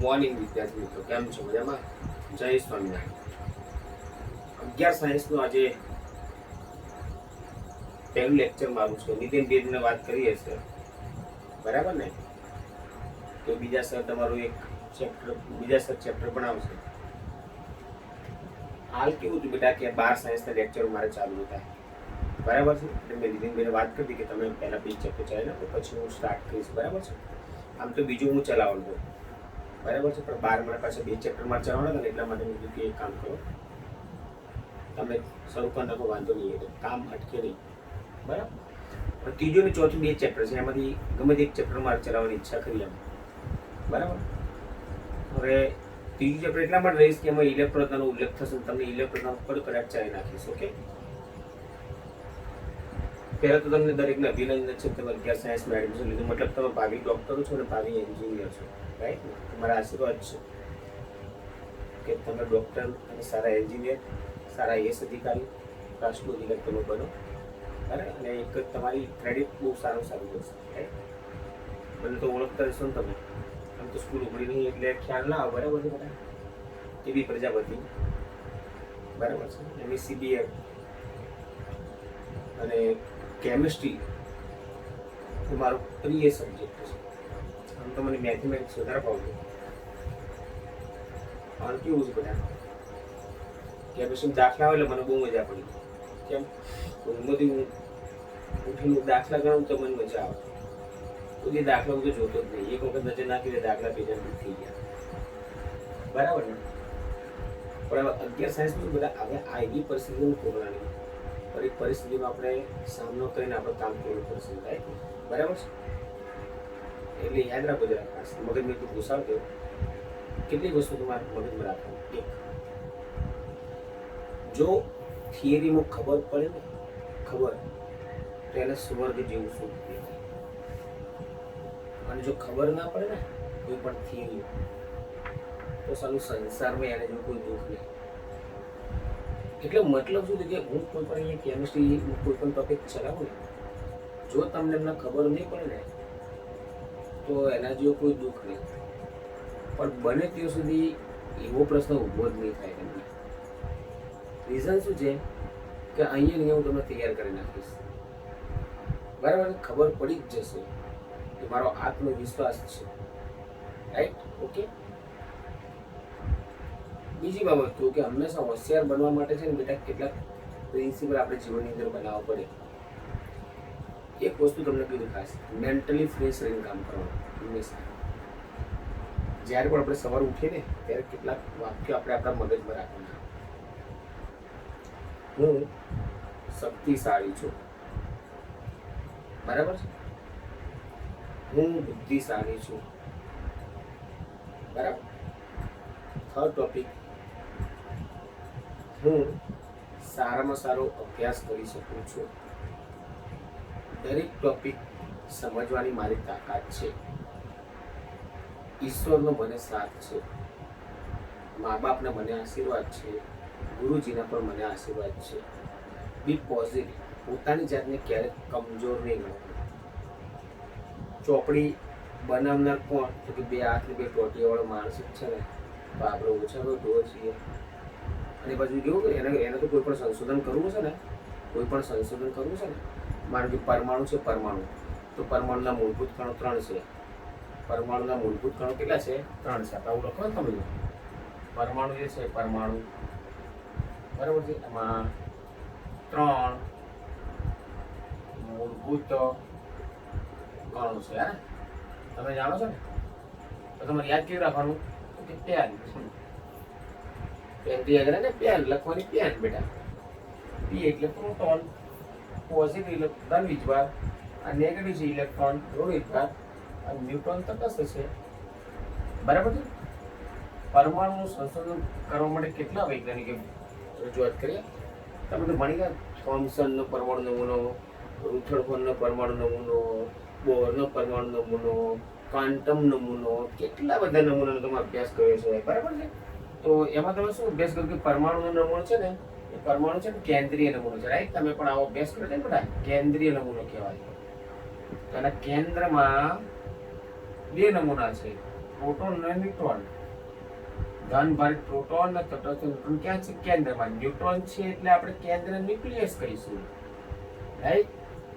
Morning વિદ્યાર્થી મિત્રો, કેમ છો? મજામાં? જય સ્વામિનારાયણ. 11 સાયન્સનું આજે પહેલું લેક્ચર મારું છે. નિતિન બેનને વાત કરી હશે, બરાબર ને? તો બીજા સર તમારું એક ચેપ્ટર, બીજા સર ચેપ્ટર ભણાવશે. હાલ કેવું હતું બેટા કે 12 સાયન્સના લેક્ચર મારે ચાલુ હતા, બરાબર છે? એટલે મેં નિતિન બેને વાત કરી કે તમે પહેલા બીજ ચેપ્ટર ચાલે તો પછી હું સ્ટાર્ટ કરીશ, બરાબર છે? આમ તો બીજું હું ચલાવવાનું છું, બરાબર છે, પણ 12 મારા પાસે 2 ચેપ્ટરમાં ચલાવવાના હતા, એટલા માટે મેં કીધું કે એક કામ કરો, તમે શરૂ કરી નાખો, વાંધો નહીં, એટલે કામ અટકે નહીં, બરાબર? પણ ત્રીજું ને ચોથું 2 ચેપ્ટર છે, એમાંથી ગમે તે એક ચેપ્ટર મારે ચલાવવાની ઈચ્છા કરી એમ, બરાબર? હવે ત્રીજું ચેપ્ટર એટલા માટે રહીશ કે એમાં ઇલેક્ટ્રોનનો ઉલ્લેખ થશે, તમને ઇલેક્ટ્રોન પર કદાચ ચલાવી નાખીશ. ઓકે, પહેલાં તો તમને દરેકને અભિનંદન છે, તમે 11 સાયન્સમાં એડમિશન લીધું, મતલબ તમે ભાવિ ડૉક્ટર છો અને ભાવિ એન્જિનિયર છો, રાઈટ ને? તમારા આશીર્વાદ છે કે તમે ડૉક્ટર અને સારા એન્જિનિયર, સારા એસ અધિકારી, રાષ્ટ્રીય અધિકારી તમે બનો, બરાબર? અને એક તમારી ક્રેડિટ બહુ સારું જશે, રાઈટ? મને તો ઓળખતા રહેશો ને તમે, આમ તો સ્કૂલ ઉઘડી નહીં એટલે ખ્યાલ ના આવે, બરાબર છે બધા? એવી પ્રજાપતિ, બરાબર છે? એમએસસી બીએડ અને કેમિસ્ટ્રી એ મારો પ્રિય સબ્જેક્ટ છે. આમ તો મને મેથેમેટિક્સ વધારે ભાવતું. આમ કેવું છે બધા કેમિસ્ટ્રી દાખલા હોય એટલે મને બહુ મજા પડી. કેમ? ઊંઘમાંથી હું ઉઠીને દાખલા ગણું તો મને મજા આવે. તો એ દાખલા હું તો જોતો જ નહીં, એક વખત નજર નાખી દે દાખલા પેજ થઈ ગયા, બરાબર ને? પણ હવે 11 સાયન્સમાં બધા હવે આ એવી પરિસ્થિતિનું કોરોનાની એક પરિસ્થિતિનો આપણે સામનો કરીને આપણે કામ કરવું પડશે, રાઈટ? બરાબર છે? એટલે યાદ રાખો જરા, મગજમાં એટલું ઘુસાવતો કેટલી વસ્તુ તમારે મગજમાં રાખવાની. એક, જો થિયરીમાં ખબર પડે ને, ખબર તો એને સ્વર્ગ જેવું સુખ દેખાય. અને જો ખબર ના પડે ને કોઈ પણ થિયરી તો સાલું સંસારમાં એને જો કોઈ દુઃખ નહીં. એટલે મતલબ શું છે કે હું કોઈ પણ અહીંયા કેમિસ્ટ્રી કોઈ પણ ટોપિક ચલાવું ને, જો તમને એમને ખબર નહીં પડે ને તો એના જેવો કોઈ દુઃખ નહીં. પણ બને ત્યાં સુધી એવો પ્રશ્ન ઊભો જ નહીં થાય તમને. રીઝન શું છે કે અહીંયા હું તમને તૈયાર કરી નાખીશ, બરાબર? ખબર પડી જ જશે, એ મારો આત્મવિશ્વાસ છે, રાઈટ? ઓકે. બીજી બાબત કહું કે હંમેશા હોશિયાર બનવા માટે છે ને બેટા કેટલાક પ્રિન્સિપલ આપણે જીવનની અંદર બનાવવા પડે. એક વસ્તુ તમને કીધું ખાસ, મેન્ટલી ફ્રેશ રહીને કામ કરવાનું હંમેશા. જ્યારે પણ આપણે સવારે ઉઠીએ ને ત્યારે કેટલાક વાક્યો આપણે આપણા મગજમાં રાખવાના. હું શક્તિશાળી છું, બરાબર છે? હું બુદ્ધિશાળી છું, બરાબર? થર્ડ ટોપિક, હું સારામાં સારો અભ્યાસ કરી શકું છું. દરેક ટોપિક સમજવાની મારી તાકાત છે. ઈશ્વરનો મને સાથ છે, મા બાપના મને આશીર્વાદ છે, ગુરુજીના પણ મને આશીર્વાદ છે. બી પોઝિટિવ, પોતાની જાતને ક્યારેક કમજોર નહીં ગણવું. ચોપડી બનાવનાર કોણ? તો કે 2 હાથ ને 2 ટોટીવાળો માણસ જ છે ને, તો આપણે ઓછાનો ઢોર છીએ. અને બાજુ કેવું કે એને તો કોઈ પણ સંશોધન કરવું છે ને, કોઈ પણ સંશોધન કરવું છે ને, માનો કે પરમાણુ છે, પરમાણુ તો પરમાણુના મૂળભૂત કણો 3 છે. પરમાણુના મૂળભૂત કણો કેટલા છે? 3 છે. આપણે આવું લખો ને તમે, પરમાણુ જે છે, પરમાણુ, બરાબર છે, એમાં 3 મૂળભૂત કણો છે. હા, તમે જાણો છો ને? તો તમારે યાદ કેવી રાખવાનું કે પેન પેન યાદ રહે ને, પેન લખવાની, પેન બેટા. પી એટલે પ્રોટોન, પોઝિટિવ એટલે ધન વીજભાર, આ નેગેટિવ છે ઇલેક્ટ્રોન ઋણ વીજભાર, આ ન્યુટ્રોન તટસ્થ છે, બરાબર છે? પરમાણુનું સંશોધન કરવા માટે કેટલા વૈજ્ઞાનિકે રજૂઆત કરી? તમે તો ભણી ગયા. થોમ્સનનો પરમાણુ નમૂનો, રુથરફોર્ડનો પરમાણુ નમૂનો, બોરનો પરમાણુ નમૂનો, ક્વાન્ટમ નમૂનો, કેટલા બધા નમૂનાનો તમે અભ્યાસ કર્યો છે, બરાબર છે? તો એમાં તમે શું અભ્યાસ કર્યો કે પરમાણુનો નમૂનો છે ને, એ પરમાણુ છે ને કેન્દ્રીય નમૂનો છે, રાઈટ? તમે પણ આવો અભ્યાસ કર્યો છે ને બધા? કેન્દ્રીય નમૂનો કહેવાય. તો એના કેન્દ્રમાં 2 નમૂના છે, પ્રોટોન અને ન્યુટ્રોન. ધન ભારિત પ્રોટોન અને તટસ્થ ન્યુટ્રોન ક્યાં છે? કેન્દ્રમાં. ન્યુટ્રોન છે એટલે આપણે કેન્દ્ર ન્યુક્લિયસ કહીશું, રાઈટ?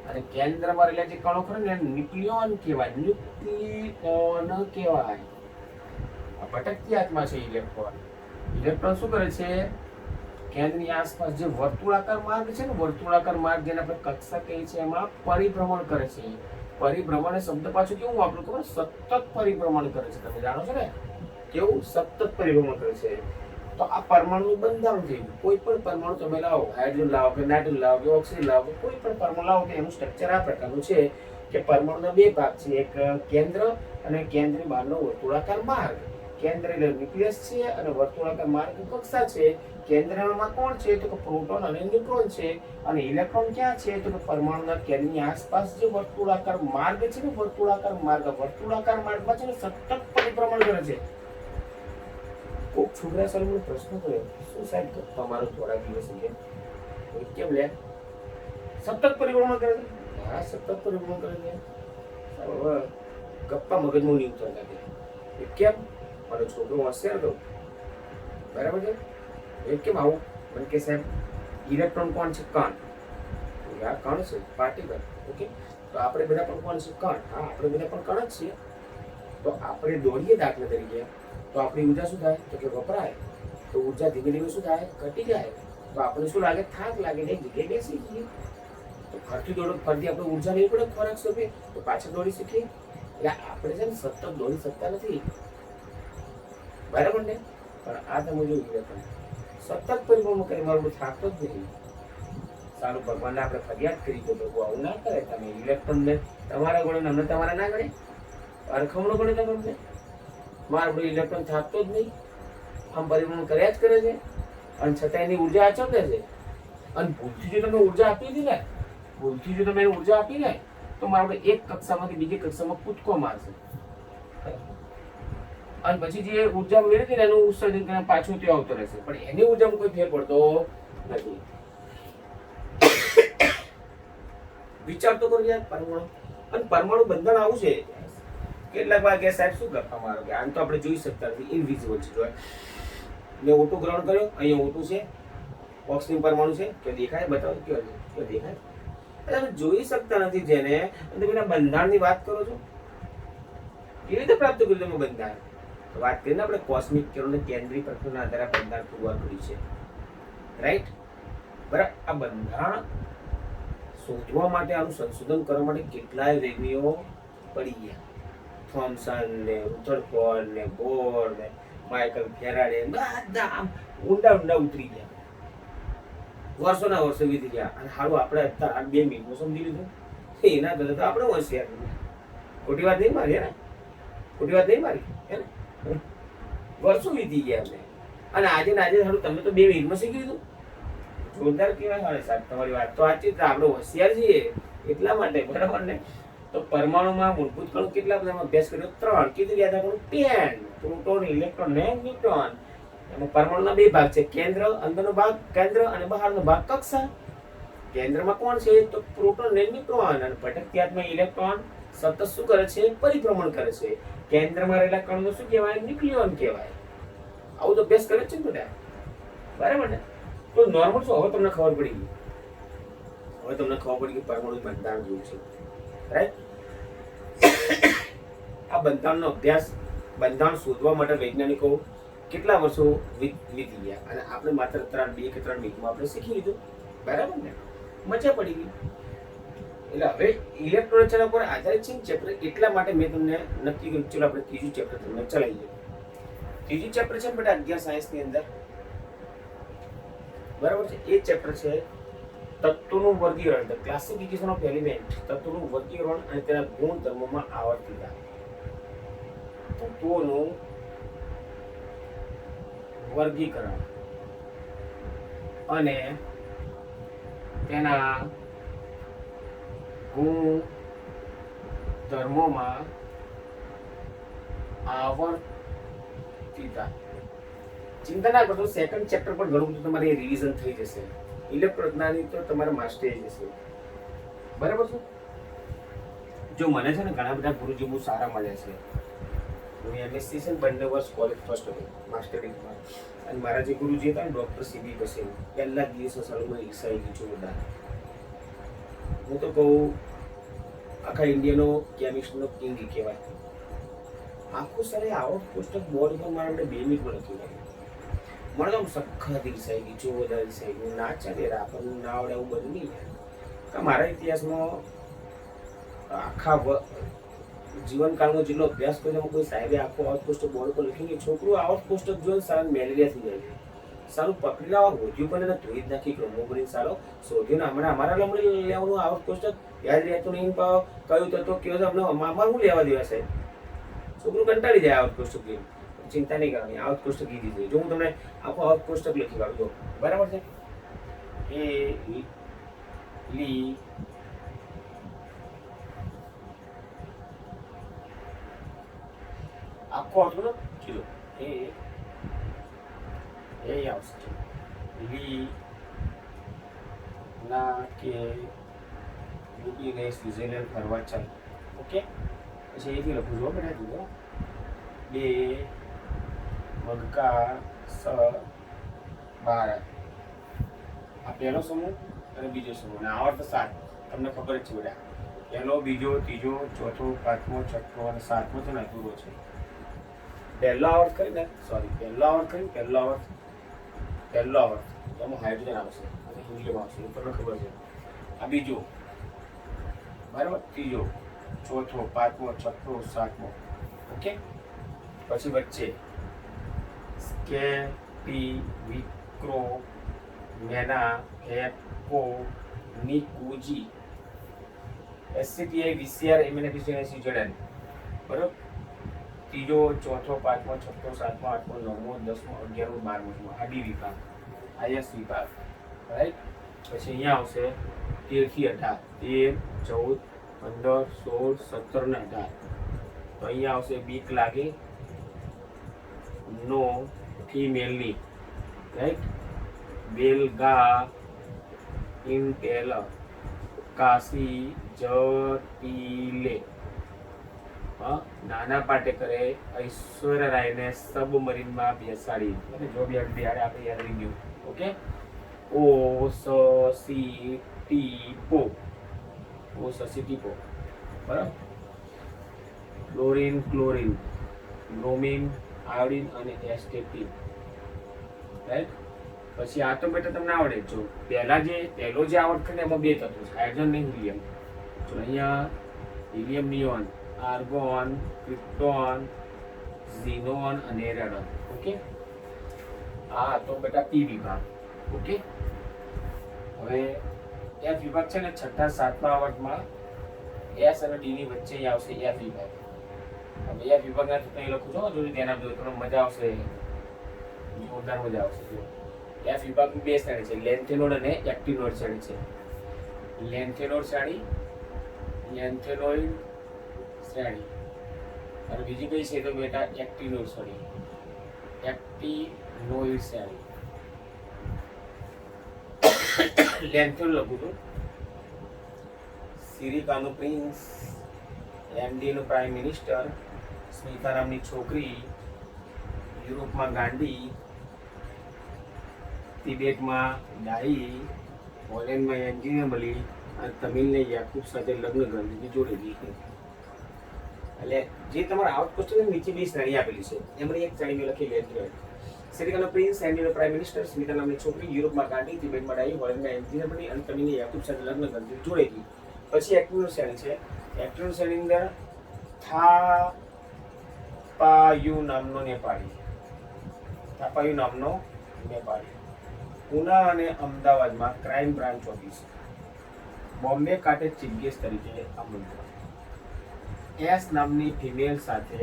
અને કેન્દ્રમાં રહેલા જે કણો ખરા ને ન્યુક્લિયોન કહેવાય. ન્યુક્લિયોન કહેવાય. આ ભટકતી આત્મા છે ઇલેક્ટ્રોન. ઇલેક્ટ્રોન શું કરે છે? કેન્દ્રની આસપાસ જે વર્તુળાકાર માર્ગ છે ને, વર્તુળાકાર માર્ગ જેને આપણે કક્ષા કહીએ છીએ, એમાં પરિભ્રમણ કરે છે. પરિભ્રમણ શબ્દ પાછું કેવું વાપરું ખબર? સતત પરિભ્રમણ કરે છે. તમે જાણો છો ને કેવું? સતત પરિભ્રમણ કરે છે. તો આ પરમાણુનું બંધારણ થયું. કોઈ પણ પરમાણુ તમે લાવો, હાઇડ્રોજન લાવો કે નાઇટ્રોજન લાવો કે ઓક્સિજન લાવો, કોઈ પણ પરમાણુ લાવો કે એનું સ્ટ્રક્ચર આ પ્રકારનું છે કે પરમાણુના બે ભાગ છે, એક કેન્દ્ર અને કેન્દ્રની બહારનો વર્તુળાકાર માર્ગ. કેન્દ્ર એટલે ન્યુક્લિયસ છે અને વર્તુળાકાર માર્ગ કક્ષા છે. કેન્દ્રમાં કોણ છે? તો કે પ્રોટોન અને ન્યુટ્રોન છે. અને ઇલેક્ટ્રોન ક્યાં છે? તો કે પરમાણુના કેન્દ્રની આસપાસ જે વર્તુળાકાર માર્ગ છે ને, વર્તુળાકાર માર્ગમાં છે ને સતત પરિભ્રમણ કરે છે. કોક છોકરા સાહેબ મને પ્રશ્ન કર્યો, શું સાહેબ તમારો થોડા દિવસ કેમ લે સતત પરિભ્રમણ કરે છે? હા, સતત પરિભ્રમણ કરે છે. હવે ગપ્પા મગજમાં નહીં ઉતરતા લાગે. કેમ? મારો છોકરો હોશિયાર હતો, બરાબર છે. એ કેમ આવું? મને કે સાહેબ ઇલેક્ટ્રોન કોણ છે? કણ. આ કણ છે, પાર્ટિકલ. ઓકે, તો આપણે બધા પણ કોણ છે? કણ. હા, આપણે બધા પણ કણ જ છીએ. તો આપણે દોડીએ દાખલા તરીકે, તો આપણી ઉર્જા શું થાય? તો કે વપરાય. તો ઉર્જા ધીમે ધીમે શું થાય? ઘટી જાય. તો આપણે શું લાગે? થાક લાગે. એક જગ્યાએ બેસી જઈએ. તો ફરતી આપણે ઉર્જા નહીં પડે ખોરાક સ્વરૂપે, તો પાછળ દોડી શકીએ. એટલે આપણે છે ને સતત દોડી શકતા નથી, બરાબર ને? પણ આ તમે જોયું, સતત પરિભ્રમણ કરી મારું થાકતો જ નહીં. સારું, ભગવાનને આપણે ફરિયાદ કરી તો પ્રભુ આવું ના કરે. તમે ઇલેક્ટ્રોનને તમારા ગણે, અમને તમારા ના ગણે, અરખમણો ગણે તમને. મારું ઇલેક્ટ્રોન થાકતો જ નહીં, આમ પરિભ્રમણ કર્યા જ કરે છે, અને છતાં એની ઉર્જા અચોકે છે. અને ભૂલથી જો તમે ઉર્જા આપી દીધી ને, તો મારે એક કક્ષામાંથી બીજી કક્ષામાં કૂદકો મારશે. અને પછી જે ઉર્જા મેળવી હતી ને એનું ઉત્સર્જન કરીને પાછું ત્યાં આવતો રહેશે, પણ એની ઉર્જામાં કોઈ ફેર પડતો નથી. વિચાર તો કરો યાર, પરમાણુ અને પરમાણુ બંધન આવું છે. કેટલાક વાગે સાહેબ શું ગપ્પા મારો કે આમ તો આપણે જોઈ શકતા નથી, ઇનવિઝિબલ છે. જો મેં ઓટો ગ્રહણ કર્યો, અહીંયા ઓટો છે, ઓક્સિજન પરમાણુ છે, કે દેખાય? બતાવો કયો દેખાય? તમે જોઈ શકતા નથી જેને, અને તમે બંધારણની વાત કરો છો. કેવી રીતે પ્રાપ્ત કર્યું તમે બંધારણ? વાત કરીને આપણે કોસ્મિક કિરણોને કેન્દ્રીય પ્રક્રિયાના આધારે બંધારણ પૂરવાર કર્યું છે, રાઈટ? બરાબર. આ બંધારણ શોધવા માટે, આનું સંશોધન કરવા માટે કેટલાય વૈજ્ઞાનિકો પડી ગયા. થોમ્સન ને રુથરફોર્ડ ને બોર ને માઇકલ ફેરાડે બધા આમ ઊંડા ઉતરી ગયા. વર્ષોના વર્ષો વીતી ગયા, અને હારું આપણે અત્યારે 2 મિનિટમાં સમજી લીધું. એના કરતા તો આપણે હોશિયાર. ખોટી વાત નહીં મારી, હે ને? વર્ષો વીતી ગયા આપણે, અને આજે સારું તમે તો 2 મિનિટમાં શીખી લીધું. જોરદાર કહેવાય. હાલે સાહેબ, તમારી વાત તો સાચી. આપણે હોશિયાર છીએ એટલા માટે, બરાબર ને? તો પરમાણુમાં મૂળભૂત કણો કેટલા બધા અભ્યાસ કર્યો? 3. કીધું યાદ રાખવાનું, પેન, પ્રોટોન, ઇલેક્ટ્રોન ને ન્યુટ્રોન. અને પરમાણુના 2 ભાગ છે, કેન્દ્ર અંદરનો ભાગ કેન્દ્ર અને બહારનો ભાગ કક્ષા. કેન્દ્રમાં કોણ છે? તો પ્રોટોન ને ન્યુટ્રોન. અને ભટકતી આત્મા ઇલેક્ટ્રોન સતત શું કરે છે? પરિભ્રમણ કરે છે. કેન્દ્રમાં રહેલા કણનો શું કહેવાય? ન્યુક્લિયોન કહેવાય. આવું તો અભ્યાસ કરે છે ને બધા, બરાબર ને? તો નોર્મલ શું? હવે તમને ખબર પડી ગઈ. કે પરમાણુ બંધારણ જોયું છે, રાઈટ? આ બંધારણનો અભ્યાસ, બંધારણ શોધવા માટે વૈજ્ઞાનિકો કેટલા વર્ષો વીતી ગયા, અને આપણે માત્ર 2 કે 3 મિનિટમાં આપણે શીખી લીધું, બરાબર ને? મજા પડી ગઈ. એટલે હવે ઇલેક્ટ્રોન રચના પર આધારિત છે ચેપ્ટર, એટલા માટે મેં તમને નક્કી કર્યું ચલો આપણે ત્રીજું ચેપ્ટર તમને ચલાવીએ. ત્રીજું ચેપ્ટર છે બેટા 11 સાયન્સની અંદર, બરાબર છે? એ ચેપ્ટર છે તત્વોનું વર્ગીકરણ, ધ ક્લાસિફિકેશન ઓફ એલિમેન્ટ. તત્વોનું વર્ગીકરણ અને તેના ગુણધર્મોમાં આવર્તિતા. તત્વોનું વર્ગીકરણ અને તેના ગુણધર્મોમાં આવર્તિતા. ચિંતા ના કરશો, સેકન્ડ ચેપ્ટર પર ઘણું બધું તમારે રિવિઝન થઈ જશે. ઇલેક્ટ્રોજ્ઞાનની તો તમારે માસ્ટરી જશે, બરાબર છે? જો મને છે ને ઘણા બધા ગુરુજી બહુ સારા મળ્યા છે, હું એમએસસી છે ને બંને વર્ષ કોલેજ ફર્સ્ટ હતો માસ્ટર ડિગ્રીમાં. અને મારા જે ગુરુજી હતા ને ડૉક્ટર સીબી બસેન, પહેલા જ દિવસો સાલુમાં ઈર્ષા આવી ગઈ જોરદાર. હું તો કહું આખા ઇન્ડિયાનો કેમિસ્ટ્રીનો કિંગ કહેવાય. આખું સર આઉટ કોષ્ટક બોર્ડ પર મારા માટે 2 મિનિટમાં લખી નાખ્યું. મને તો આમ સખત ઈર્ષા આવી ગઈ, જોરદાર ઈર્ષા આવી ગઈ. ના ચાલે આપણને ના આવડે એવું બધું નહીં. મારા ઇતિહાસમાં આખા જીવનકાળનો જેટલો અભ્યાસ કર્યો કોઈ સાહેબે આખો આઉટ કોષ્ટક બોર્ડ પર લખી છોકરું આઉટ કોષ્ટક જોઈને સારા મેલેરિયા થઈ જાય. સારું પકડી લાવવા હોજ્યું પણ એને ધોઈ જ નાખી ક્રોમોગ્રીન સારો શોધ્યું. હમણાં અમારા લમડી લેવાનું આઉટ કોષ્ટક યાદ રહેતું નહીં. કયું તો કેવો છે આપણે અમારું લેવા દેવા સાહેબ. છોકરું કંટાળી જાય આઉટ કોષ્ટક ગેમ. ચિંતા નહીં કરવાની, આઉટ કોષ્ટક કીધી છે. જો હું તમને આખો આઉટ કોષ્ટક લખી કાઢું બરાબર છે. એ લી આખો આવતો કીધો એ આવશે લી ના કે યુપીને સ્વિટ્ઝરલેન્ડ ફરવા ચાલ. ઓકે, પછી એથી લખું છું બેટા જુઓ. 2 મગકા સ 12 આ પહેલો સમૂહ અને બીજો સમૂહ. અને આવર્ત 7 તમને ખબર જ છે બેટા. પહેલો, બીજો, ત્રીજો, ચોથો, પાંચમો, છઠ્ઠો અને સાતમો છે ને અધૂરો છે. પહેલો આવર્ત કરીને પહેલો આવર્ત એમાં હાઇડ્રોજન આવશે અને હિલિયમ આવશે. તમને ખબર છે. આ બીજો બરાબર, ત્રીજો, ચોથો, પાંચમો, છઠ્ઠો, સાતમો. ઓકે, પછી વચ્ચે સ્કેપી વિક્રો મેના હેપકો નિકુજી એસસીટીઆઈ વીસીઆર એમિનેફિશિયન્સી જડન. બરાબર, ત્રીજો, ચોથો, પાંચમો, છઠ્ઠો, સાતમો, આઠમો, નવમો, 10મો, 11મો, 12મો આ ડી વિભાગ, આઈએસ વિભાગ. રાઈટ. પછી અહીંયા આવશે 13 થી 18, 13, 14, 15, 16, 17 ને 18. તો અહીંયા આવશે બીક લાગે નો ફિમેલની. રાઈટ. બેલગા ઇન્ટેલ કાશી જટીલે. નાના પાટેકરે ઐશ્વર્યા રાયને સબમરીનમાં બેસાડી. અને જો બી આપણે યાદ રહી ગયું. ઓકે, ઓ સી ટી પો બરાબર. ક્લોરીન, બ્રોમિન, આયોડિન અને એસ્ટેટિન. રાઈટ. પછી આ તો બેટા તમને આવડે. જો પહેલો જે આવડત ને એમાં 2 તત્વો છે, હાઇડ્રોજન અને હિલિયમ. તો અહીંયા હિલિયમ નિયોન, આર્ગોન, ક્રિપ્ટોન, ઝીનોન અને રેડોન. ઓકે, આ તો બેટા પી વિભાગ. ઓકે, હવે એફ વિભાગ છે ને 6થા 7મા આવર્તમાં એસ અને ડી ની વચ્ચે આવશે એફ વિભાગ. હવે એફ વિભાગના અહીં લખું છું, જો ધ્યાન આપજો, તમને મજા આવશે, જોરદાર મજા આવશે. જો એફ વિભાગની 2 શ્રેણી છે, લેન્થેનોઇડ અને એક્ટિનોઇડ શ્રેણી છે. લેન્થેનોઇડ શ્રેણી અને બીજી કઈ છે તો બેટા એક્ટિનોઇડ શ્રેણી. લેન્થેનોઇડ લખું છું. સિરિકાનો પ્રિન્સ, એમડી નો પ્રાઇમ મિનિસ્ટર, સ્મિતા નામની છોકરી, યુરોપમાં ગાંધી, તિબેટમાં ડાઈ, પોલેન્ડમાં એન્જિનિયર મળી અને તમિલને યાકુબ સાથે લગ્ન ગાંધીજી જોડેલી. એટલે જે તમારા આઉટ ક્વેશ્ચન નીચે 2 શ્રેણી આપેલી છે, એમાં એક શ્રેણી મેં લખી લેન્થેનોઇડ. સિરિકાનો પ્રિન્સ, એમડી નો પ્રાઇમ મિનિસ્ટર, સ્મિતા નામની છોકરી, યુરોપમાં ગાંધી, તિબેટમાં ડાઈ, પોલેન્ડમાં એન્જિનિયર મળી અને તમિલને યાકુબ સાથે લગ્ન ગાંધીજી જોડેલી. પછી એક્ટિનોઇડ શ્રેણી છે. એક્ટિનોઇડ શ્રેણીની અંદર થાપાયુ નામનો નેપાળી, પુના અને અમદાવાદમાં ક્રાઇમ બ્રાન્ચ ઓફિસ, બોમ્બે ખાતે ચીફ ગેસ્ટ તરીકે આમંત્રણ, એસ નામની ફિમેલ સાથે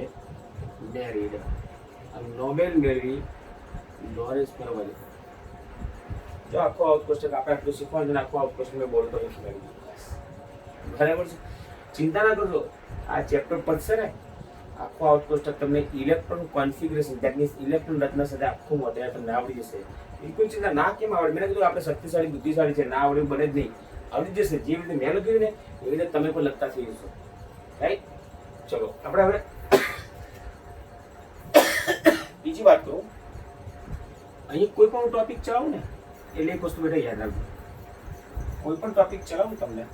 મેરીડ, નોબેલ મેળવી લોરેન્સ પરવલ. જો આખો આઉટ ક્વેશ્ચન આપણે આટલું શીખવાનું આખો આઉટ ક્વેશ્ચન મેં બોલતો લખી નાખ્યું. બરાબર છે, ચિંતા ના કરજો. આ ચેપ્ટર પડશે ને આખો આઉટ કોષ્ટક તમને electron configuration, that means electron રચના સાથે આખું મોઢે તમને આવડી જશે. બિલકુલ ચિંતા ના કેમ આવડે, મેં કીધું આપણે શક્તિશાળી બુદ્ધિશાળી છે, ના આવડે બને જ નહીં, આવડી જશે. જે રીતે મેં લખ્યું ને એવી રીતે તમે પણ લખતા થઈ જશો. રાઈટ. ચલો આપણે હવે બીજી વાત કહું, અહીં કોઈ પણ ટોપિક ચલાવું ને એટલે એક વસ્તુ બેટા યાદ રાખજો, કોઈ પણ ટોપિક ચલાવું તમને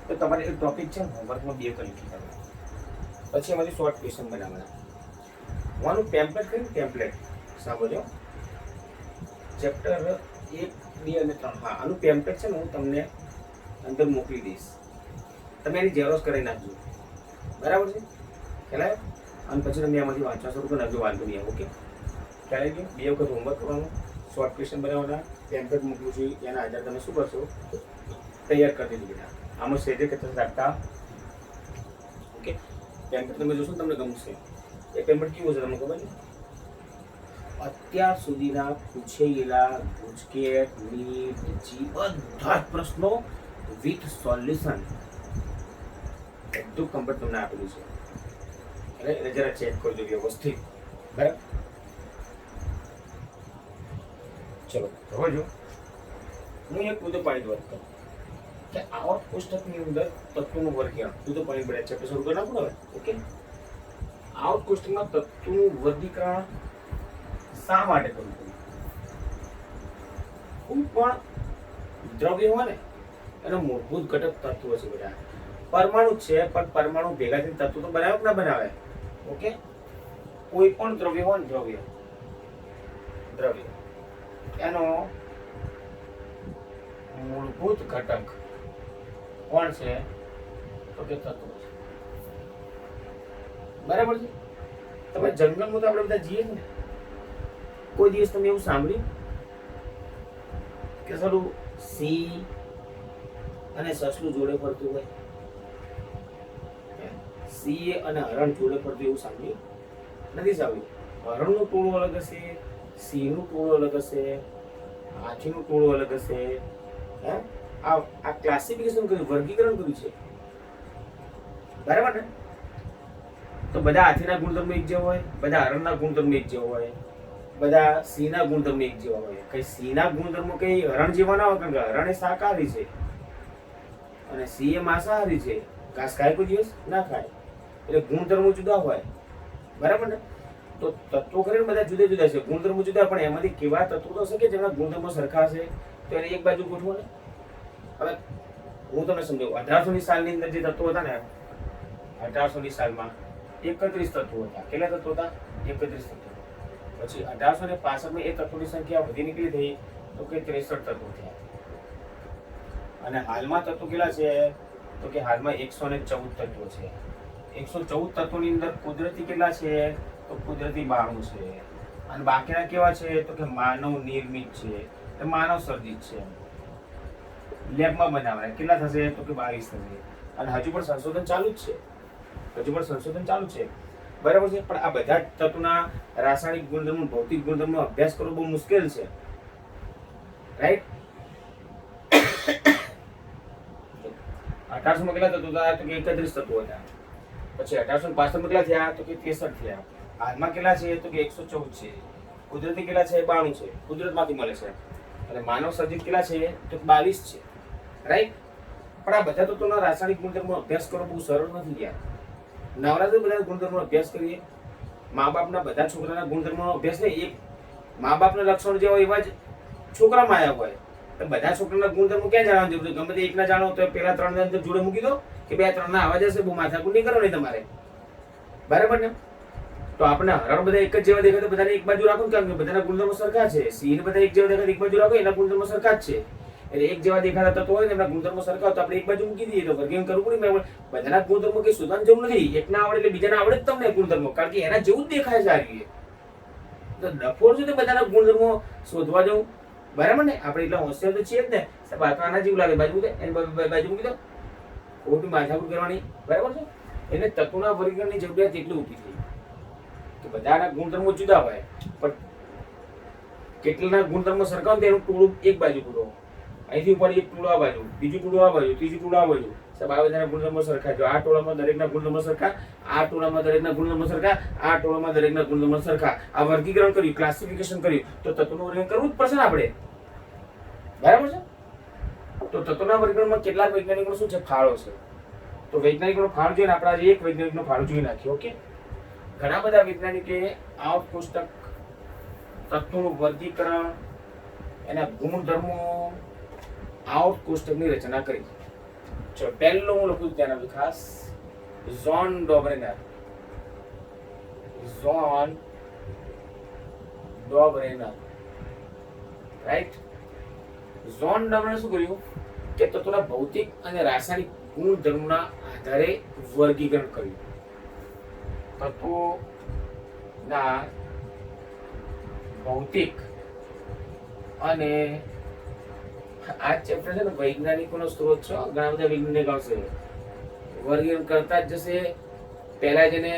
તો તમારે એ ટોપિક છે ને હોમવર્કમાં 2 કલાક કરવાનો, પછી એમાંથી શોર્ટ ક્વેશ્ચન બનાવવાના. હું આનું પેમ્પલેટ કર્યું, ટેમ્પલેટ સાંભળજો, ચેપ્ટર 1, 2 અને 3. હા, આનું પેમ્પલેટ છે ને હું તમને અંદર મોકલી દઈશ, તમે એની ઝેરોક્ષ કરી નાખજો, બરાબર છે? ખ્યાલ આવ્યો? અને પછી તમે એમાંથી વાંચવા શરૂ કરી નાખજો, વાંધો નહીં. ઓકે, ખ્યાલ આવી ગયો? 2 વખત હોમવર્ક કરવાનું, શોર્ટ ક્વેશ્ચન બનાવવાના, ટેમ્પલેટ મોકલું છું, એના આધારે તમે શું કરશો, તૈયાર કરી દીધું બેટા. આમાં સેજે કે રાખતા. ઓકે, ટેમ્પલેટ તમે જોશો તમને ગમશે. એ ટેમ્પલેટ કેવું છે તમને ખબર છે? અત્યાર સુધીના પૂછેલા ગુજકેટ, નીટ, જી બધા જ પ્રશ્નો વિથ સોલ્યુશન બધું કમ્પ્લીટ તમને આપેલું છે. એટલે જરા ચેક કરજો વ્યવસ્થિત, બરાબર? ચલો જોજો, હું એક મુદ્દો પાણી વાત કરું કે આવા કોષ્ટકની અંદર તત્વોનું વર્ગીકરણ મુદ્દો પાણી પડે છે, શરૂ કરી નાખો હવે. ઓકે, આવા કોષ્ટકમાં તત્વોનું વર્ગીકરણ શા માટે કરવું પડે? કોઈ પણ દ્રવ્ય હોય ને એનો મૂળભૂત ઘટક તત્વો છે બધા, પરમાણુ છે, પણ પરમાણુ ભેગા થઈને તત્વો તો બનાવે કે ના બનાવે? ઓકે, કોઈ પણ દ્રવ્ય હોય ને દ્રવ્ય એનો મૂળભૂત ઘટક કોણ છે? તો કે તત્વો છે, બરાબર છે? તમે જંગલમાં તો આપણે બધા જઈએ ને, કોઈ દિવસ તમે એવું સાંભળ્યું કે સારું સિંહ અને સસલું જોડે ફરતું હોય? સિંહ અને હરણ જોડે ફરતું એવું સાંભળ્યું નથી? સાંભળ્યું? હરણનું ટોળું અલગ હશે, સિંહનું ટોળું અલગ હશે, હાથીનું ટોળું અલગ હશે. હે, આ ક્લાસિફિકેશન કર્યું, વર્ગીકરણ કર્યું છે, બરાબર ને? તો બધા હાથીના ગુણધર્મો એક જેવા હોય, બધા હરણના ગુણધર્મો એક જેવા હોય, બધા સિંહના ગુણધર્મો એક જેવા હોય. કઈ સિંહના ગુણધર્મો કઈ હરણ જેવા ના હોય, કારણ કે હરણ એ શાકાહારી છે અને સિંહ એ માંસાહારી છે, ઘાસ ખાય કોઈ દિવસ ના ખાય, એટલે ગુણધર્મો જુદા હોય, બરાબર ને? તો તત્વો કરીને બધા જુદા જુદા છે, ગુણધર્મો જુદા, પણ એમાંથી કેવા તત્વો તો છે કે જેના ગુણધર્મો સરખા છે, તો એને એક બાજુ ગોઠવો ને. હવે હું તમને સમજાવું, 1800ની સાલની અંદર જે તત્વો હતા ને, 1800ની સાલમાં 31 તત્વો હતા. કેટલા તત્વો હતા? 31 તત્વો. પછી 1865માં એ તત્વોની સંખ્યા વધી નીકળી થઈ તો કે 63 તત્વો થયા. અને હાલમાં તત્વો કેટલા છે? તો કે હાલમાં 114 તત્વો છે. 114 તત્વોની અંદર કુદરતી કેટલા છે? તો કુદરતી 92 છે. અને બાકીના કેવા છે? તો કે માનવ નિર્મિત છે, એટલે માનવ સર્જિત છે, લેબમાં બનાવવાના. કેટલા થશે? તો કે 22 થશે. અને હજુ પણ સંશોધન ચાલુ જ છે, બરાબર છે? પણ આ બધા તત્વોના રાસાયણિક ગુણધર્મો, ભૌતિક ગુણધર્મો અભ્યાસ કરવો બહુ મુશ્કેલ છે, રાઈટ? 1800માં કેટલા તત્વો હતા? તો કે 31 તત્વો હતા. પછી 1865માં કેટલા થયા? તો કે 63 થયા. હાલમાં કેટલા છે? તો કે 114 છે. કુદરતી કેટલા છે? 92 છે, કુદરતમાંથી મળે છે. અને માનવ સર્જિત કેટલા છે? તો 22 છે, રાઈટ? પણ આ બધા તત્વોના રાસાયણિક ગુણધર્મો અભ્યાસ કરવો બહુ સરળ નથી યાર. નવરાત્રી બધા ગુણધર્મો અભ્યાસ કરીએ, મા બાપના બધા છોકરાના ગુણધર્મો અભ્યાસ નહીં, એક મા બાપના લક્ષણો જેવા એવા જ છોકરામાં આવ્યા હોય, તો બધા છોકરાના ગુણધર્મો ક્યાં જાણવાની જરૂર છે? ગમે તે એકના જાણો તો પેલા 3 ને જોડે મૂકી દો કે 2-3 ના આવા જશે, બહુ માથાકૂટ નહીં કરવાની તમારે, બરાબર ને? તો આપણે હરણ બધા એક જ જેવા દેખાય તો બધાને એક બાજુ રાખો, કારણ કે બધાના ગુણધર્મો સરખા છે. સિંહ બધા એક જેવા દેખાય એક બાજુ રાખો, એના ગુણધર્મો સરખા જ છે. એટલે એક જેવા દેખાતા તત્વો હોય ને એમના ગુણધર્મો સરખા હોય તો આપણે એક બાજુ મૂકી દઈએ, તો વર્ગીકરણ કરવું પડે. બધાના ગુણધર્મો કઈ શોધવાની જરૂર નથી. એકના આવડે એટલે બીજાના આવડે જ તમને ગુણધર્મો, કારણ કે એના જેવું જ દેખાય છે. આ રીતે તો ડફોર છે તો બધાના ગુણધર્મો શોધવા જવું, બરાબર ને? આપણે એટલા હોશિયાર તો છીએ જ ને. આના જેવું લાગે બાજુ એની બાજુ મૂકી દો, ખોટું માથાકૂટ કરવાની, બરાબર છે? એટલે તત્વોના વર્ગીકરણની જરૂરિયાત એટલી ઊભી થઈ કે બધાના ગુણધર્મો જુદા હોય, પણ કેટલાના ગુણધર્મો સરખા હોય તેનું ટોળું એક બાજુ પૂરો, અહીંથી ઉપર એક ટોળું આ બાજુ, બીજું ટોળું આ બાજુ, ત્રીજું ટોળું આ બાજુ. સાહેબ આ બધાના ગુણધર્મો સરખા. જો આ ટોળામાં દરેકના ગુણધર્મો સરખા, આ ટોળામાં દરેકના ગુણધર્મો સરખા, આ ટોળામાં દરેકના ગુણધર્મો સરખા. આ વર્ગીકરણ કર્યું, ક્લાસિફિકેશન કર્યું, તો તત્વોનું વર્ગીકરણ કરવું જ પડશે ને આપણે, બરાબર છે? તો તત્વોના વર્ગીકરણમાં કેટલાક વૈજ્ઞાનિકોનો શું છે? ફાળો છે. તો વૈજ્ઞાનિકોનો ફાળો જોઈને આપણે આજે એક વૈજ્ઞાનિકનો ફાળો જોઈ નાખીએ. ઓકે, ઘણા બધા વૈજ્ઞાનિકે આ કોષ્ટક તત્વોનું વર્ગીકરણ, એના ગુણધર્મો, આઉટ કોષ્ટકની રચના કરી. ચલો પહેલો હું લખું ધ્યાન આપજો ખાસ. John Dobereiner. John Dobereiner, right. John Dobereiner શું કર્યું કે તત્વોના ભૌતિક અને રાસાયણિક ગુણધર્મોના આધારે વર્ગીકરણ કર્યું. તત્વોના ભૌતિક અને આ ચેપ્ટર છે ને વૈજ્ઞાનિકોનો સ્ત્રોત છે. ઘણા બધા વૈજ્ઞાનિક આવશે વર્ગીકરણ કરતા જ જશે. પહેલા જેને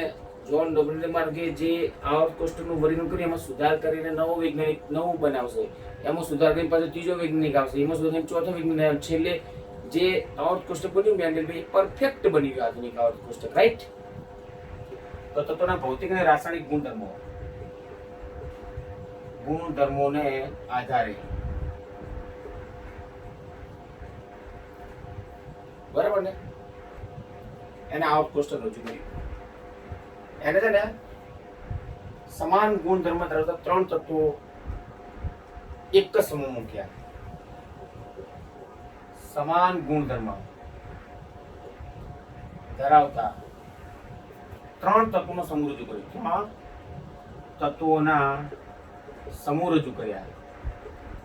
જોન ડોબરેનર માર્ગે જે આવર્ત કોષ્ટકનું વર્ગીકરણ કર્યું એમાં સુધાર કરીને નવો વૈજ્ઞાનિક નવું બનાવશે. એમાં સુધાર કરીને પાછો ત્રીજો વૈજ્ઞાનિક આવશે, એમાં સુધાર કરીને ચોથો વૈજ્ઞાનિક, છેલ્લે જે આવર્ત કોષ્ટક બન્યું મેન્ડેલભાઈ પરફેક્ટ બની ગયું આધુનિક આવર્ત કોષ્ટક, રાઈટ. તો તત્વોના ભૌતિક અને રાસાયણિક ગુણધર્મોને આધારે, બરાબર ને, એને આવર્ત કોષ્ટક રજૂ કર્યું. એને છે ને સમાન ગુણધર્મ ધરાવતા 3 તત્વો એક જ સમૂહ મૂક્યા. સમાન ગુણધર્મ ધરાવતા 3 તત્વોનો સમૂહ રજૂ કર્યો. કેમાં તત્વોના સમૂહ રજૂ કર્યા.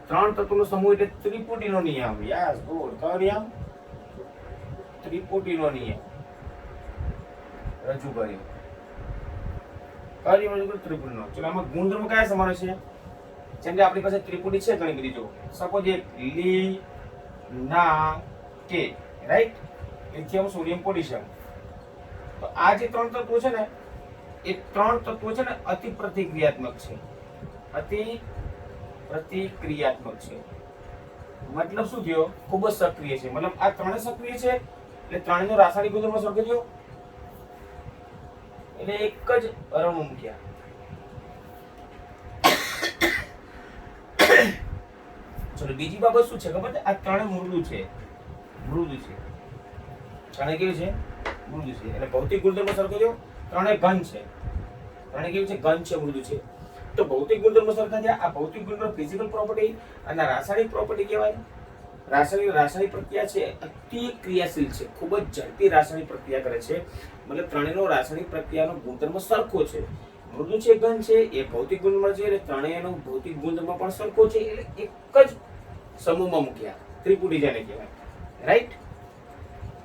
3 તત્વોનો સમૂહ એટલે ત્રિપુટીનો નિયમ. Yes, good. કયો નિયમ? ત્રિપુટીનો નિયમ રજૂ કર્યો. કયો નિયમ રજૂ કર્યો? ત્રિપુટીનો. ચલો આમાં ગુણધર્મ કયા સમાન છે? જેમ કે આપણી પાસે ત્રિપુટી છે ઘણી બધી. જો સપોઝ એક ના કે, રાઈટ, લિથિયમ, સોડિયમ, પોટેશિયમ. તો આ જે 3 તત્વો છે ને એ 3 તત્વો છે ને અતિ પ્રતિક્રિયાત્મક છે. અતિ પ્રતિક્રિયાત્મક છે મતલબ શું થયો? ખૂબ જ સક્રિય છે. મતલબ આ 3 સક્રિય છે એટલે 3નો રાસાયણિક ગુણધર્મ સરખો થયો એટલે એક જ અણુ મૂક્યા. ચલો બીજી બાબત શું છે ખબર છે? આ 3 મૃદુ છે. મૃદુ છે. 3 કેવું છે? મૃદુ છે. એટલે ભૌતિક ગુણધર્મ સરખો થયો. 3 ઘન છે. 3 કેવું છે? ઘન છે, મૃદુ છે. તો ભૌતિક ગુણધર્મ સરખા થયા. આ ભૌતિક ગુણધર્મ ફિઝિકલ પ્રોપર્ટી અને રાસાયણિક પ્રોપર્ટી કહેવાય. રાસાયણિક પ્રક્રિયા છે અતિ ક્રિયાશીલ છે. ખૂબ જ ઝડપી રાસાયણિક પ્રક્રિયા કરે છે. મતલબ 3નો રાસાયણિક પ્રક્રિયાનો ગુણધર્મ સરખો છે. મૃદુ છે, ઘન છે, એ ભૌતિક ગુણધર્મ છે એટલે 3નો ભૌતિક ગુણધર્મ પણ સરખો છે. એટલે એક જ સમૂહમાં મૂક્યા. ત્રિપુટી જેને કહેવાય, રાઈટ.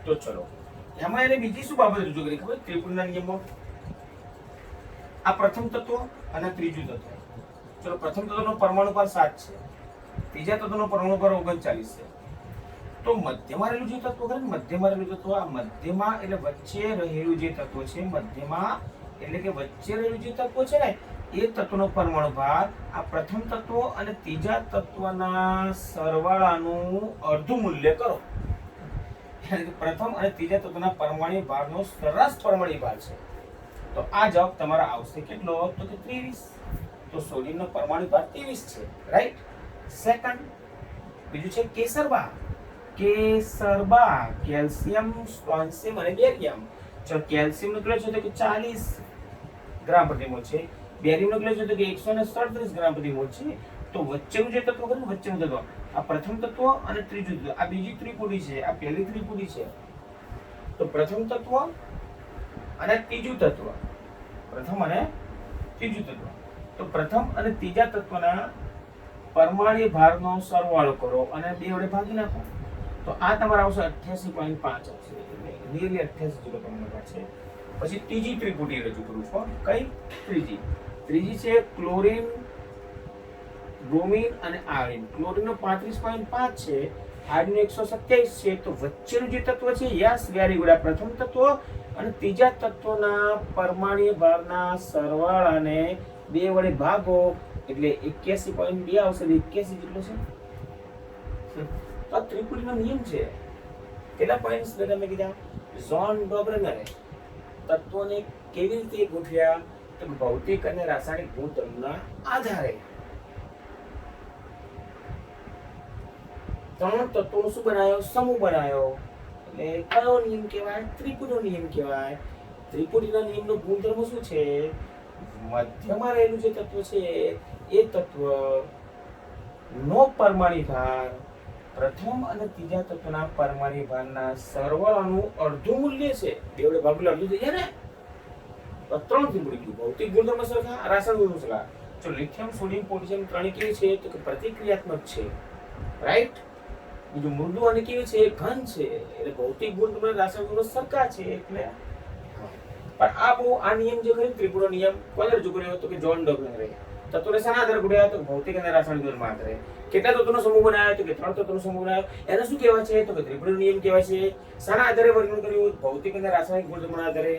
તો ચલો એમાં એને બીજી શું બાબત રજૂ કરી ખબર? ત્રિપુટીના નિયમમાં આ પ્રથમ તત્વ અને ત્રીજું તત્વ. ચલો પ્રથમ તત્વનો પરમાણુ ભાર 7 છે, ત્રીજા તત્વનો પરમાણુ ભાર 39 છે. તો મધ્યમાં રહેલું જે તત્વ ખરું, મધ્યમાં રહેલું તત્વ, આ મધ્યમાં એટલે વચ્ચે રહેલું જે તત્વ છે, મધ્યમાં એટલે કે વચ્ચે રહેલું જે તત્વ છે ને એ તત્વનો પરમાણુ ભાર આ પ્રથમ તત્વ અને ત્રીજા તત્વના સરવાળાનું અડધું મૂલ્ય કરો. એટલે કે પ્રથમ અને ત્રીજા તત્વના પરમાણુ ભારનો સરેરાશ પરમાણુ ભાર છે. તો આ જવાબ તમારો આવશે કેટલો? તો કે 23. તો સોડિયમનો પરમાણુ ભાર 23 છે, રાઈટ. સેકન્ડ બીજું છે કેસરબા. કેલ્શિયમ, સ્ટ્રોન્શિયમ અને બેરિયમ. જો કેલ્શિયમનો કેટલો છે તો કે 40 ગ્રામ પ્રતિ મોલ છે. બેરિયમનો કેટલો છે તો કે 137 ગ્રામ પ્રતિ મોલ છે. તો વચ્ચેનું જે તત્વ ખરું, વચ્ચેનું તત્વ આ પ્રથમ તત્વ અને ત્રીજું તત્વ, આ બીજી ત્રિપુટી છે, આ પહેલી ત્રિપુટી છે. તો પ્રથમ તત્વ અને ત્રીજું તત્વ, પ્રથમ અને ત્રીજું તત્વ. તો પ્રથમ અને ત્રીજા તત્વના પરમાણુ ભારનો સરવાળો કરો અને 2 વડે ભાગી નાખો. તો આ તમારા આવશે 88.5 આવશે. રિયલી 88 જેટલો પરમાણુ ભાર છે. પછી ત્રીજી ત્રિપુટી રજૂ કરું છું. કઈ? ત્રીજી છે ક્લોરીન, બ્રોમિન અને આયોડિન. ક્લોરીનનો 35.5 છે, આયોડિન 127 છે. તો વચ્ચેનું જે તત્વ છે, યસ, વેરી ગુડ, આ પ્રથમ તત્વ અને ત્રીજા તત્વના પરમાણુ ભારના સરવાળાને 2 વડે ભાગો એટલે 81.2 આવશે. 81 જેટલો છે. તો આ ત્રિપુટીનો નિયમ છે. કેટલા પોઈન્ટ્સ મેં કીધા? જોન ડોબરેનરે તત્વોને કેવી રીતે ગોઠવ્યા? તો ભૌતિક અને રાસાયણિક ગુણધર્મના આધારે 3 તત્વોનો શું બનાવ્યો? સમૂહ બનાવ્યો. એટલે કયો નિયમ કહેવાય? ત્રિપુટીનો નિયમ કહેવાય. ત્રિપુટીના નિયમનો ગુણધર્મ શું છે? મધ્યમાં રહેલું જે તત્વ છે એ તત્વ નો પરમાણિક ભાર પ્રથમ અને ત્રીજા તત્વના પરમાણિક ભારના સરવાળાનું અડધું મૂલ્ય છે. બેવડે ભાગેલું અડધું થઈ જાય ને તો 3 થી મળી ગયું. ભૌતિક ગુણધર્મ સરખા, રાસાયણિક ગુણધર્મ સરખા. જો લિથિયમ, સોડિયમ, પોટેશિયમ ત્રણે કેવી છે તો કે પ્રતિક્રિયાત્મક છે, રાઈટ. બીજું મૃદુ અને કેવી છે ઘન છે, એટલે ભૌતિક ગુણધર્મ અને રાસાયણિક ગુણધર્મ સરખા છે. એટલે પણ આ બહુ આ નિયમ જે ખરી ત્રિપુટી નિયમ કોને રજૂ કર્યો તો કે જોન ડોગ્લરે. તત્વોને શાના આધારે ઘડ્યા તો ભૌતિક અને રાસાયણિક ગુણધર્મ આધારે. કેટલા તત્વોનો સમૂહ બનાવ્યો તો કે 3 તત્વોનો સમૂહ બનાવ્યો. એને શું કહેવાય છે તો કે ત્રિપુટી નિયમ કહેવાય છે. શાના આધારે વર્ગીકરણ કર્યું? ભૌતિક અને રાસાયણિક ગુણધર્મના આધારે.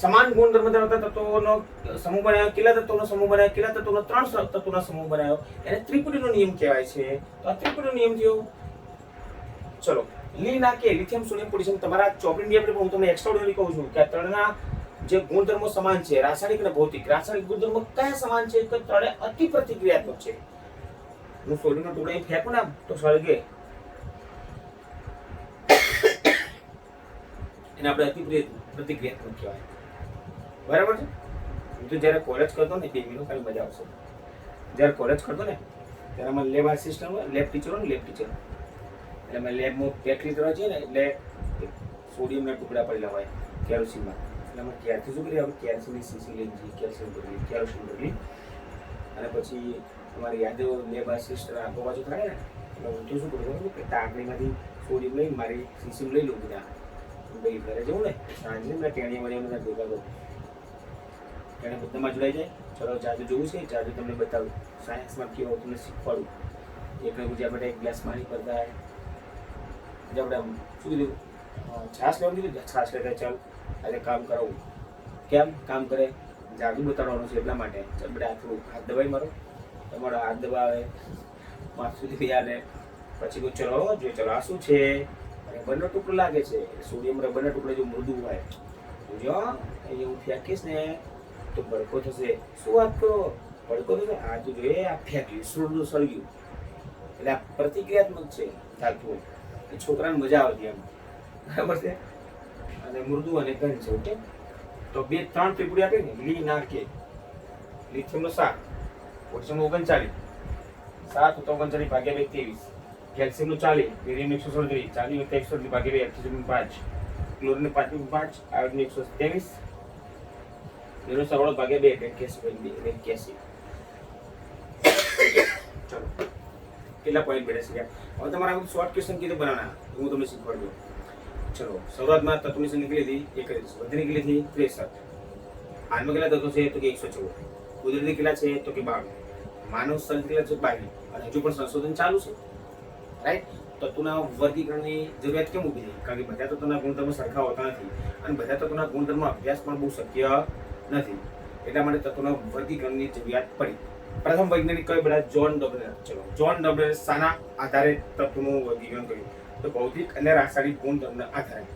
સમાન ગુણધર્મ ધરાવતા તત્વોનો સમૂહ બનાવ્યો. કેટલા તત્વોનો સમૂહ બનાવ્યો? કેટલા તત્વોનો? 3 તત્વોનો સમૂહ બનાવ્યો. એને ત્રિપુટીનો નિયમ કહેવાય છે. તો આ ત્રિપુટીનો નિયમ થયો. ચલો, લિથિયમ, સોડિયમ, પોટેશિયમ તમારા ચોપડીની આપણે હું તમને એક્સ્ટ્રાઓર્ડિનરી કહું છું કે આ ત્રણના જે ગુણધર્મો સમાન છે, રાસાયણિક અને ભૌતિક. રાસાયણિક ગુણધર્મો કયા સમાન છે તો ત્રણે અતિ પ્રતિક્રિયાત્મક છે. હું સોડિયમનો ટુકડો અહીં ફેંકું ને તો સળગે, એને આપણે અતિ પ્રતિક્રિયાત્મક કહેવાય. બરાબર છે. હું તો જ્યારે કોલેજ કરતો ને બેબીનો ખાલી મજા આવશે. જ્યારે કોલેજ કરતો ને ત્યારે અમારે લેબ આસિસ્ટન્ટ હોય, લેબ ટીચર હોય ને, લેબ ટીચર એટલે અમે લેબમાં પ્રેક્ટિસ કરવા જઈએ ને એટલે સોડિયમના ટુકડા પડેલા હોય કેરોસીનમાં. એટલે અમે ક્યારથી શું કરીએ, આપણે કેરોસીનની સીસી લઈ જઈએ, કેરોસીન ભરી અને પછી અમારી યાદ લેબ આસિસ્ટન્ટ આખો બાજુ થાય ને એટલે હું તો શું કરું કે ટાંકણીમાંથી સોડિયમ લઈને મારી સીસી લઈ લઉં બધા. ભાઈ ઘરે જવું ને સાંજે મેં ટેણીમાં બધા ભેગા કરું, એને બધામાં જોડાઈ જાય. ચલો જાદુ જોવું છે, જાદુ તમને બતાવું, સાયન્સમાં કેવો તમને શીખવાડું. એટલે ગુજરાત માટે એક ગ્લાસ પાણી કરતા આપણે શું કીધું, છાશ લેવાનું કીધું, છાશ લેતા ચાલ આજે કામ કરાવું. કેમ કામ કરે? જાદુ બતાડવાનું છે એટલા માટે. ચાલ બધા હાથ દબાઈ મારો, તમારો હાથ દબાવે માથું સુધી આવે. પછી કહું ચલો જો ચલો આ શું છે? રબરનો ટુકડો લાગે છે. સોડિયમ રબરના ટુકડા જો મૃદુ હોય જો અહીંયા હું ફેંકીશ ને તો ભડકો થશે. શું વાત કરો? ભડકો થશે? આ તો જોઈએ આ ફેંક્યું, સુરનું સળગ્યું. એટલે આ પ્રતિક્રિયાત્મક છે ધાતુ. એ છોકરાને મજા આવતી એમ, બરાબર છે. અને મૃદુ અને ઘન છે. ઓકે, તો 3 ત્રિપુટી આપી ને લી ના કે. લિથિયમનો 7, પોટેશિયમનો 39, 7 તો 39 ભાગ્યા 2 23, કેલ્શિયમનો 40, બેરિયમ 137, 40 + 138 ભાગ્યા 2 5, ક્લોરીન 5 આયોડિન 123, એનો સરવાળો ભાગ્યા 2 81. ચલો કેટલા પોઈન્ટ બેઠા છે? હવે તમારે આ શોર્ટ ક્વેશ્ચન કીધું બનાવવાના, હું તમને શીખવાડું. ચલો શરૂઆતમાં તત્વની સંખ્યા કેટલી હતી? 31. વધીને કેટલી હતી? 63. હાલમાં કેટલા તત્વો છે તો કે 114. કુદરતી કેટલા છે તો કે 92. માનવ સર્જિત કેટલા છે? 22. અને હજુ પણ સંશોધન ચાલુ છે, રાઈટ. તત્વોના વર્ગીકરણની જરૂરિયાત કેમ ઊભી થઈ? કારણ કે બધા તત્વોના ગુણધર્મો સરખા હોતા નથી અને બધા તત્વોના ગુણધર્મો અભ્યાસ પણ બહુ શક્ય નથી. એટલા માટે તત્વોના વર્ગીકરણની જરૂરિયાત પડી. પ્રથમ વૈજ્ઞાનિક કયો બેટા? જોન ડોગ્લર. ચલો, જોન ડોગ્લરે શાના આધારે તત્વોનું વર્ગીકરણ કર્યું? તો ભૌતિક અને રાસાયણિક ગુણધર્મના આધારે.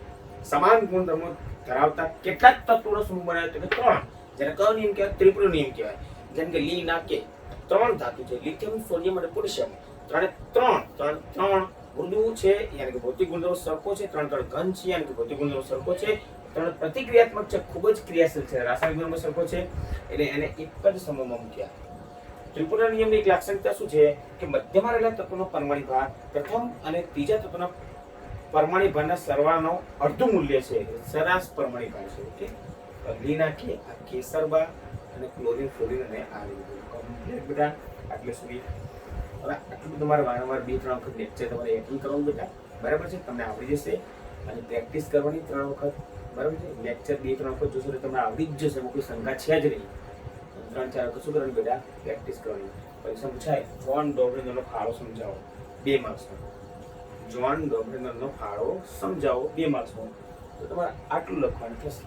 સમાન ગુણધર્મો ધરાવતા કેટલાક તત્વોનો સમૂહ બનાવ્યો તો કે 3. જેને કયો નિયમ કહેવાય? ત્રિપુટી નિયમ કહેવાય. જેમ કે લી ના કે 3 ધાતુ છે, લિથિયમ, સોડિયમ અને પોટેશિયમ. ત્રણ મૃદુ છે યાની કે ભૌતિક ગુણધર્મો સરખો છે, 3 ઘન છે યાની કે ભૌતિક ગુણધર્મો સરખો છે, 3 પ્રતિક્રિયાત્મક છે, ખૂબ જ ક્રિયાશીલ છે, રાસાયણિક ગુણધર્મો સરખો છે. એટલે એને એક જ સમૂહમાં મૂક્યા. ત્રિપુટી નિયમની એક લાક્ષણિકતા શું છે કે મધ્યમાં રહેલા તત્વોનો પરમાણિક ભાર પ્રથમ અને ત્રીજા તત્વના પરમાણિક ભારના સરવાળાનો અડધું મૂલ્ય છે. સરેરાશ પરમાણિક ભાર છે. ઓકે, લીના કે આ કેસરબા અને ક્લોરીન, ફ્લોરીન અને આ કમ્પ્લીટ બેટા આટલે સુધી. હવે આટલું તમારે વારંવાર 2-3 વખત લેક્ચર તમારે એટેન્ડ કરવાનું બેટા, બરાબર છે. તમને આવડી જશે અને પ્રેક્ટિસ કરવાની 3 વખત, બરાબર છે. લેક્ચર 2-3 વખત જોશો તો તમને આવડી જ જશે, કોઈ શંકા છે જ નહીં. 3-4 વખત શું કરવાનું બેટા? પ્રેક્ટિસ કરવાની. પરીક્ષા પૂછાય જોન ડોગ્લરનો ફાળો સમજાવો 2 માર્ક્સનો. જોન ડોગ્લરનો ફાળો સમજાવો 2 માર્ક્સનો. તો તમારે આટલું લખવાનું થશે.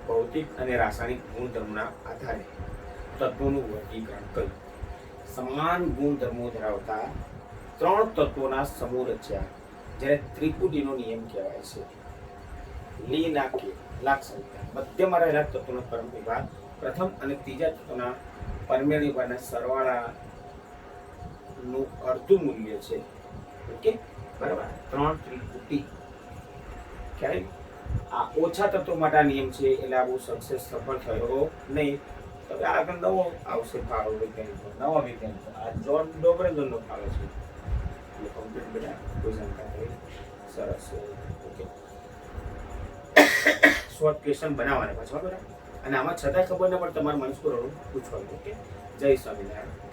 ભૌતિક અને રાસાયણિક ગુણધર્મોના આધારે તત્વોનું વર્ગીકરણ કર્યું. સમાન ગુણધર્મો ધરાવતા 3 તત્વોના સમૂહ રચ્યા, જેને ત્રિપુટીનો નિયમ કહેવાય છે. લી ના કે લાક્ષણિકતા મધ્યમાં રહેલા તત્વોનો પરમાણિક ભાર પ્રથમ અને ત્રીજા તત્વોના પરમાણિક ભારના સરવાળાનું અડધું મૂલ્ય છે. ઓકે, બરાબર. 3 ત્રિપુટી ક્યારે આ ઓછા તત્વો માટે નિયમ છે એટલે આ બહુ સક્સેસ સફળ થયો નહીં. હવે આગળ નવો આવશે ફાળો વૈજ્ઞાનિક, નવા વૈજ્ઞાનિક. આ જોન ડોબરેજનનો ફાળો છે એટલે કમ્પ્લીટ બેટા કોઈ શંકા નહીં. સરસ. ઓકે, શોર્ટ ક્વેશ્ચન બનાવવાના પાછા બેટા, અને આમાં છતાં ખબર ન પડે તમારે મનસ્કોરનું પૂછવાનું. ઓકે, જય સ્વામિનારાયણ.